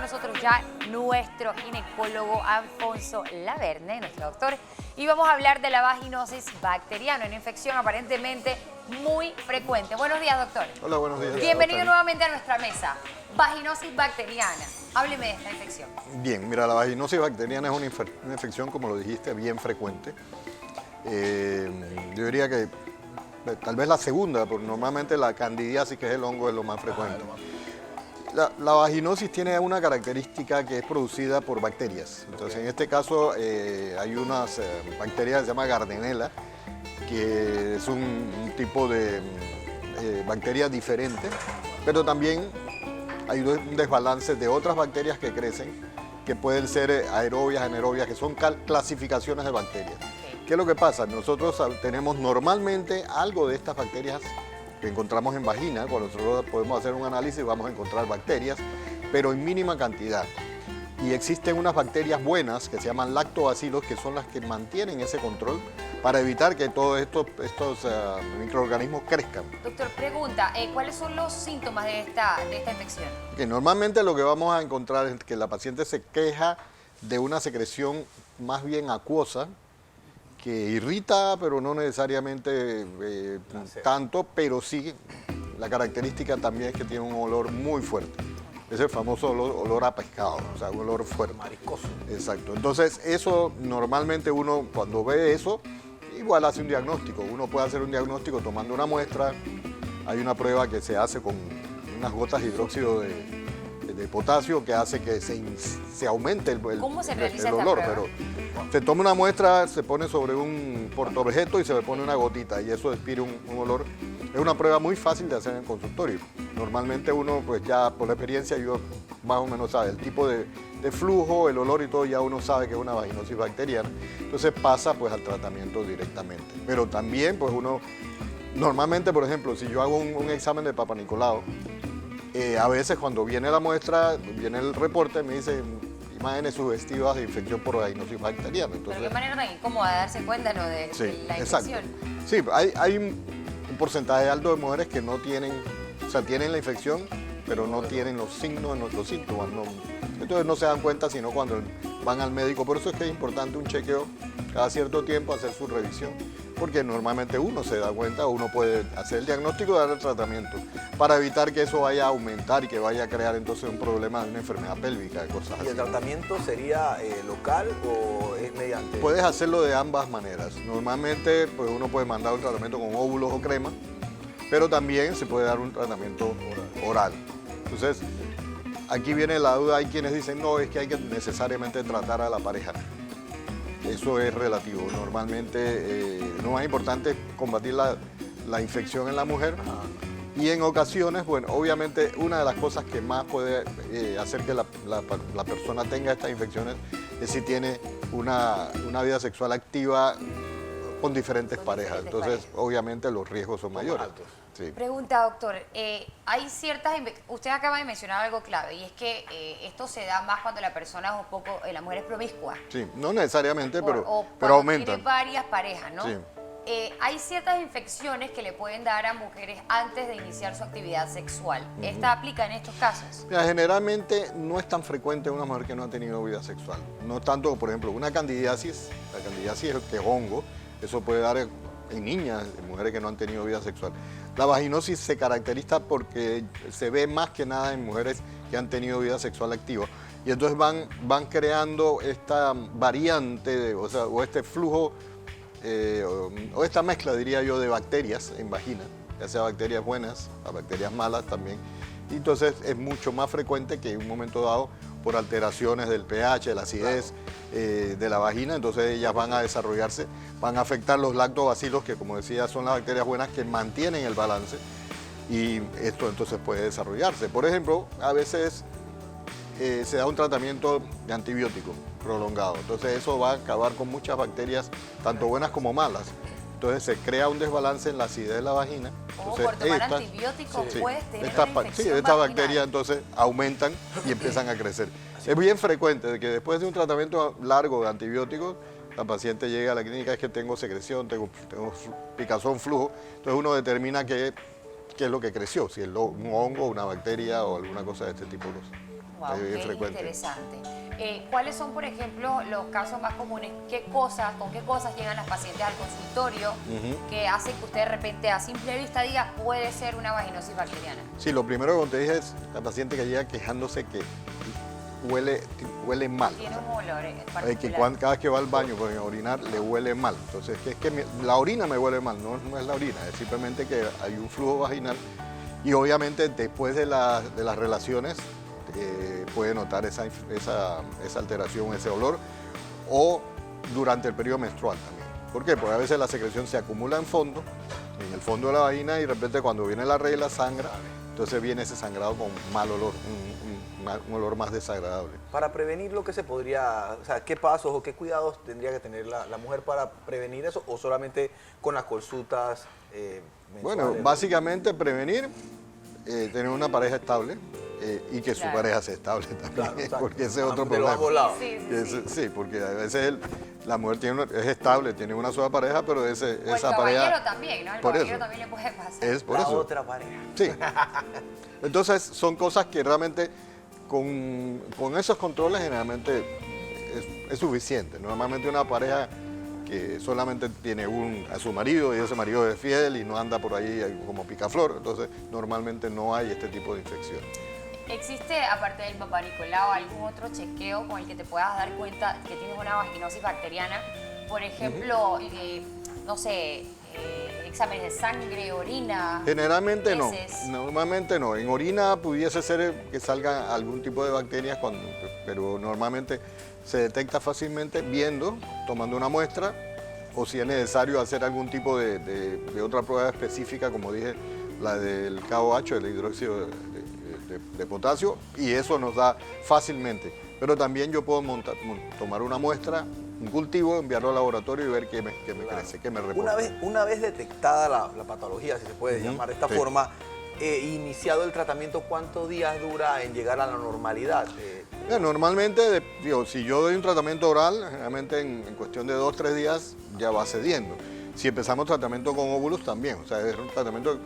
nosotros ya nuestro ginecólogo Alfonso Laverne, nuestro doctor, y vamos a hablar de la vaginosis bacteriana, una infección aparentemente muy frecuente. Buenos días, doctor. Hola, buenos días. Bienvenido nuevamente a nuestra mesa. Vaginosis bacteriana. Hábleme de esta infección. Bien, mira, la vaginosis bacteriana es una infección, como lo dijiste, bien frecuente. Yo diría que tal vez la segunda, porque normalmente la candidiasis, que es el hongo, es lo más frecuente. La vaginosis tiene una característica que es producida por bacterias. Entonces, en este caso, hay unas bacterias que se llama Gardnerella, que es un tipo de bacteria diferente, pero también hay un desbalance de otras bacterias que crecen, que pueden ser aerobias, anaerobias, que son clasificaciones de bacterias. ¿Qué es lo que pasa? Nosotros tenemos normalmente algo de estas bacterias que encontramos en vagina. Cuando nosotros podemos hacer un análisis vamos a encontrar bacterias, pero en mínima cantidad. Y existen unas bacterias buenas que se llaman lactobacilos, que son las que mantienen ese control para evitar que todos estos microorganismos crezcan. Doctor, pregunta, ¿cuáles son los síntomas de esta infección? Que normalmente lo que vamos a encontrar es que la paciente se queja de una secreción más bien acuosa, que irrita, pero no necesariamente tanto, pero sí, la característica también es que tiene un olor muy fuerte. Es el famoso olor a pescado, o sea, un olor fuerte. Mariscoso. Exacto. Entonces, eso normalmente uno, cuando ve eso, igual hace un diagnóstico. Uno puede hacer un diagnóstico tomando una muestra. Hay una prueba que se hace con unas gotas de hidróxido de potasio que hace que se aumente el ¿Cómo se realiza el esta olor. prueba? Pero se toma una muestra, se pone sobre un portaobjeto y se le pone una gotita y eso despide un olor. Es una prueba muy fácil de hacer en el consultorio. Normalmente uno, pues ya por la experiencia, yo más o menos sabe el tipo de flujo, el olor y todo, ya uno sabe que es una vaginosis bacteriana. Entonces pasa pues al tratamiento directamente. Pero también pues uno, normalmente por ejemplo, si yo hago un examen de Papa Nicolau, a veces cuando viene la muestra, viene el reporte, me dice imágenes sugestivas de infección por vaginosis bacteriana. Entonces, ¿pero qué manera tan incómoda de darse cuenta, ¿no?, de la infección? Sí, hay un porcentaje alto de mujeres que no tienen, o sea, tienen la infección, pero no tienen los signos, los síntomas. No. Entonces no se dan cuenta sino cuando van al médico. Por eso es que es importante un chequeo cada cierto tiempo, hacer su revisión, porque normalmente uno se da cuenta, uno puede hacer el diagnóstico y dar el tratamiento, para evitar que eso vaya a aumentar y que vaya a crear entonces un problema de una enfermedad pélvica, cosas así. ¿Y el tratamiento sería local o es mediante...? Puedes hacerlo de ambas maneras. Normalmente pues uno puede mandar un tratamiento con óvulos o crema, pero también se puede dar un tratamiento oral. Entonces, aquí viene la duda, hay quienes dicen, no, es que hay que necesariamente tratar a la pareja. Eso es relativo. Normalmente lo más importante es combatir la infección en la mujer. Y en ocasiones, bueno, obviamente una de las cosas que más puede hacer que la persona tenga estas infecciones es si tiene una vida sexual activa con diferentes parejas. Entonces, obviamente los riesgos son mayores. Sí. Pregunta, doctor, hay usted acaba de mencionar algo clave, y es que esto se da más cuando la persona es un poco, la mujer es promiscua. Sí, no necesariamente, pero cuando aumenta. Tiene varias parejas, ¿no? Sí. Hay ciertas infecciones que le pueden dar a mujeres antes de iniciar su actividad sexual. ¿Esta aplica en estos casos? Mira, generalmente no es tan frecuente en una mujer que no ha tenido vida sexual. No tanto, por ejemplo, una candidiasis. La candidiasis es que es hongo. Eso puede dar en niñas, en mujeres que no han tenido vida sexual. La vaginosis se caracteriza porque se ve más que nada en mujeres que han tenido vida sexual activa. Y entonces van creando esta variante, o este flujo, o esta mezcla, diría yo, de bacterias en vagina, ya sea bacterias buenas o bacterias malas también. Y entonces es mucho más frecuente que en un momento dado, por alteraciones del pH, de la acidez de la vagina, entonces ellas van a desarrollarse, van a afectar los lactobacilos, que como decía son las bacterias buenas que mantienen el balance, y esto entonces puede desarrollarse. Por ejemplo, a veces se da un tratamiento de antibiótico prolongado, entonces eso va a acabar con muchas bacterias, tanto buenas como malas. Entonces se crea un desbalance en la acidez de la vagina. Entonces, por tomar antibióticos puedes tener una infección estas vaginal. bacterias entonces aumentan y empiezan a crecer. Es bien frecuente que después de un tratamiento largo de antibióticos, la paciente llega a la clínica, es que tengo secreción, tengo picazón, flujo. Entonces uno determina qué es lo que creció, si es un hongo, una bacteria o alguna cosa de este tipo de cosas. Wow, es qué frecuente. interesante. ¿Cuáles son, por ejemplo, los casos más comunes? ¿Con qué cosas llegan las pacientes al consultorio que hacen que usted de repente a simple vista diga puede ser una vaginosis bacteriana? Sí, lo primero que te dije es la paciente que llega quejándose que huele mal. Tiene un olor Que particular. cada vez que va al baño a orinar le huele mal. Entonces, la orina me huele mal, no es la orina, es simplemente que hay un flujo vaginal y obviamente después de las relaciones puede notar esa alteración, ese olor, o durante el periodo menstrual también. ¿Por qué? Porque a veces la secreción se acumula en el fondo de la vagina, y de repente cuando viene la regla sangra, entonces viene ese sangrado con mal olor, un olor más desagradable. Para prevenir lo que se podría, o sea, ¿qué pasos o qué cuidados tendría que tener la mujer para prevenir eso, o solamente con las consultas mensuales? Bueno, básicamente prevenir, tener una pareja estable y que su Claro. pareja sea estable también, Claro, exacto. porque ese es otro De los problema. ambos lados. Sí, porque a veces la mujer es estable, tiene una sola pareja, pero O el esa caballero pareja... también, ¿no? El por caballero eso. también le puede pasar. Es por La eso. otra pareja. Sí. Entonces son cosas que realmente con esos controles generalmente es suficiente. Normalmente una pareja que solamente tiene a su marido y ese marido es fiel y no anda por ahí como picaflor, entonces normalmente no hay este tipo de infección. ¿Existe, aparte del Papá Nicolau, algún otro chequeo con el que te puedas dar cuenta que tienes una vaginosis bacteriana? Por ejemplo, no sé, exámenes de sangre, orina. Generalmente no, heces. normalmente no. En orina pudiese ser que salga algún tipo de bacterias, pero normalmente se detecta fácilmente tomando una muestra, o si es necesario hacer algún tipo de otra prueba específica, como dije, la del KOH, el hidróxido de potasio, y eso nos da fácilmente. Pero también yo puedo tomar una muestra, un cultivo, enviarlo al laboratorio y ver qué me crece, qué me reporta. Una vez detectada la patología, si se puede llamar de esta sí. forma, iniciado el tratamiento, ¿cuántos días dura en llegar a la normalidad? Normalmente, si yo doy un tratamiento oral, generalmente en cuestión de 2 o 3 días ya va cediendo. Si empezamos tratamiento con óvulos también, o sea, es un tratamiento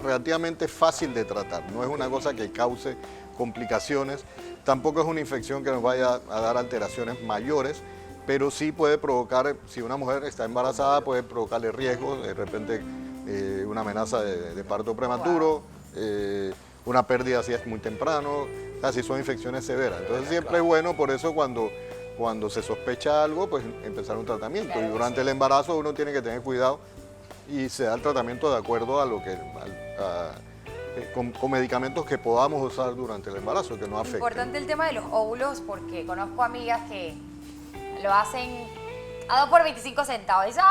relativamente fácil de tratar, no es una cosa que cause complicaciones, tampoco es una infección que nos vaya a dar alteraciones mayores, pero sí puede provocar, si una mujer está embarazada, puede provocarle riesgos, de repente una amenaza de parto prematuro, una pérdida si es muy temprano, o sea, si son infecciones severas. Entonces siempre es bueno, por eso cuando se sospecha algo, pues empezar un tratamiento. Claro, Y durante el embarazo uno tiene que tener cuidado y se da el tratamiento de acuerdo a lo que con medicamentos que podamos usar durante el embarazo, que no afecten. Importante el tema de los óvulos, porque conozco amigas que lo hacen a 2 por 25 centavos. Dicen,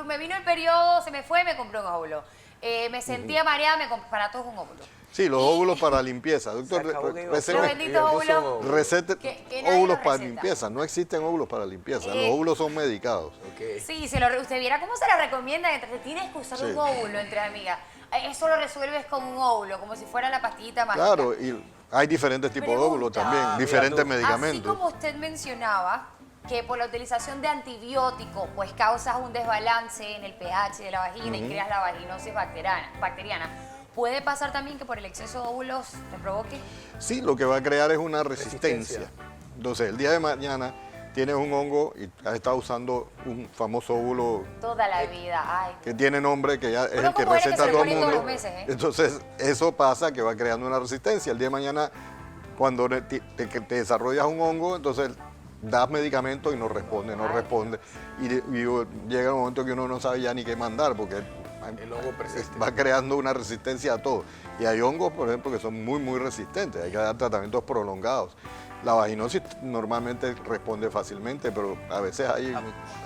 me vino el periodo, se me fue, me compré un óvulo. Me sentía mareada, para todos un óvulo. Sí, los óvulos para limpieza. Doctor, Se acabó que iba a Los ser- benditos puso óvulos. recete Que nadie óvulos los para receta. limpieza. No existen óvulos para limpieza. Los óvulos son medicados. Ok. Sí, usted viera cómo se le recomienda que te tienes que usar Sí. un óvulo entre amigas. Eso lo resuelves con un óvulo, como si fuera la pastillita mágica. Claro, y hay diferentes tipos de óvulos Pregunta. también, Mira diferentes tú. medicamentos. Así como usted mencionaba que por la utilización de antibióticos pues causas un desbalance en el pH de la vagina y creas la vaginosis bacteriana, ¿puede pasar también que por el exceso de óvulos te provoque? Sí, lo que va a crear es una resistencia. Resistencia. Entonces, el día de mañana tienes un hongo y has estado usando un famoso óvulo Toda la vida. Ay, que tiene nombre, que ya es Conozco el que mujeres que receta se a todo lo el ponen todos mundo. los meses, ¿eh? Entonces, eso pasa que va creando una resistencia. El día de mañana, cuando te desarrollas un hongo, entonces das medicamentos y no responde. Y llega un momento que uno no sabe ya ni qué mandar, porque El hongo persiste. va creando una resistencia a todo. Y hay hongos, por ejemplo, que son muy resistentes. Hay que dar tratamientos prolongados. La vaginosis normalmente responde fácilmente, pero a veces hay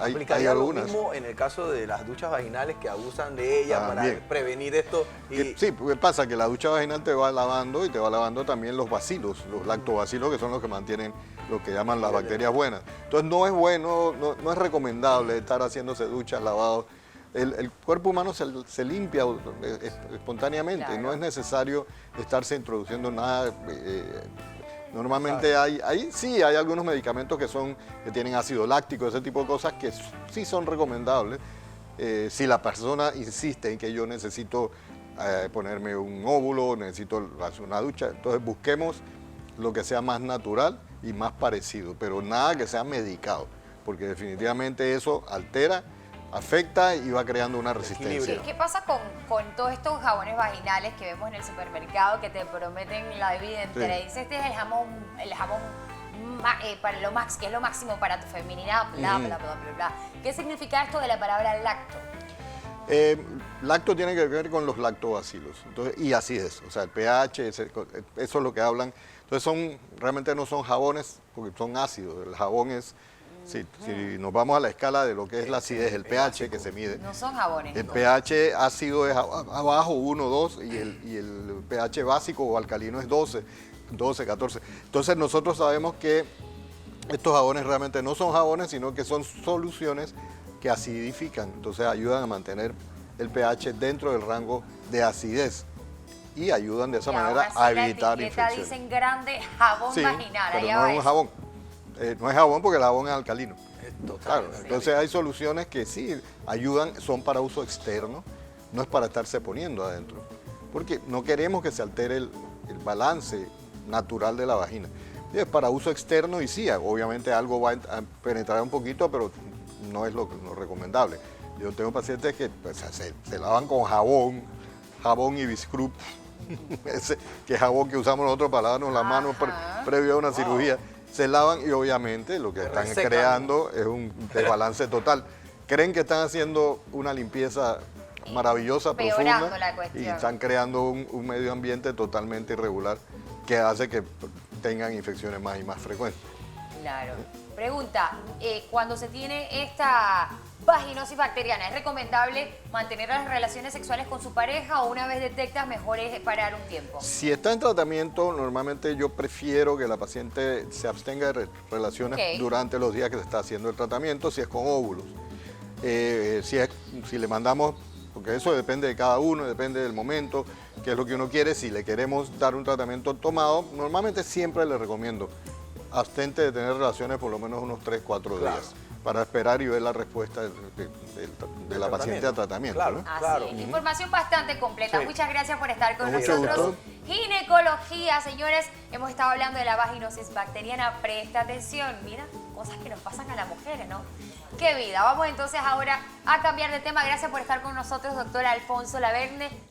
¿Aplicaría lo algunas. mismo en el caso de las duchas vaginales que abusan de ellas También. para prevenir esto? Sí, porque pasa que la ducha vaginal te va lavando y te va lavando también los bacilos, los lactobacilos, que son los que mantienen lo que llaman las bacterias buenas. Entonces no es bueno, no es recomendable estar haciéndose duchas, lavados. El cuerpo humano se limpia espontáneamente, Claro. no es necesario estarse introduciendo nada. Normalmente hay algunos medicamentos que tienen ácido láctico, ese tipo de cosas que sí son recomendables. Si la persona insiste en que yo necesito ponerme un óvulo, necesito hacer una ducha, entonces busquemos lo que sea más natural y más parecido, pero nada que sea medicado, porque definitivamente eso altera, afecta y va creando una resistencia. ¿Qué pasa con todos estos jabones vaginales que vemos en el supermercado que te prometen la vida entera? Sí. Dice, este es el jabón para lo max, que es lo máximo para tu feminidad, bla, bla, bla, bla, bla. ¿Qué significa esto de la palabra lacto? Lacto tiene que ver con los lactobacilos, entonces, y acidez, o sea, el pH, eso es lo que hablan. Entonces realmente no son jabones porque son ácidos, el jabón es, si nos vamos a la escala de lo que es la acidez, el pH que se mide. No son jabones. El pH ácido es abajo 1, 2 y el pH básico o alcalino es 12, 14. Entonces nosotros sabemos que estos jabones realmente no son jabones, sino que son soluciones que acidifican, entonces ayudan a mantener el pH dentro del rango de acidez y ayudan de esa manera a evitar infecciones. infecciones. Dicen grande jabón Sí, vaginal. pero allá no va es un eso. jabón. No es jabón porque el jabón es alcalino. Claro, Totalmente. entonces hay soluciones que sí ayudan, son para uso externo, no es para estarse poniendo adentro, porque no queremos que se altere el balance natural de la vagina. Y es para uso externo y sí, obviamente algo va a penetrar un poquito, pero no es lo recomendable. Yo tengo pacientes que pues, se lavan con jabón y Ibiscrup, ese que es jabón que usamos nosotros para lavarnos las manos previo a una cirugía. Se lavan y obviamente lo que están resecan. creando es un desbalance total. Creen que están haciendo una limpieza maravillosa, Empeorando profunda, la cuestión. y están creando un medio ambiente totalmente irregular que hace que tengan infecciones más y más frecuentes. Claro. Pregunta, cuando se tiene esta vaginosis bacteriana, ¿es recomendable mantener las relaciones sexuales con su pareja o una vez detectas mejor es parar un tiempo? Si está en tratamiento, normalmente yo prefiero que la paciente se abstenga de relaciones Ok. durante los días que se está haciendo el tratamiento, si es con óvulos. Si le mandamos, porque eso depende de cada uno, depende del momento, qué es lo que uno quiere. Si le queremos dar un tratamiento tomado, normalmente siempre le recomiendo abstente de tener relaciones por lo menos unos 3, 4 Claro. días para esperar y ver la respuesta de la paciente al tratamiento. Claro. ¿no? Así Claro. es. Información bastante completa. Sí. Muchas gracias por estar con Con mucho nosotros. gusto. Ginecología, señores. Hemos estado hablando de la vaginosis bacteriana. Presta atención. Mira, cosas que nos pasan a las mujeres, ¿no? ¡Qué vida! Vamos entonces ahora a cambiar de tema. Gracias por estar con nosotros, doctora Alfonso Laverne.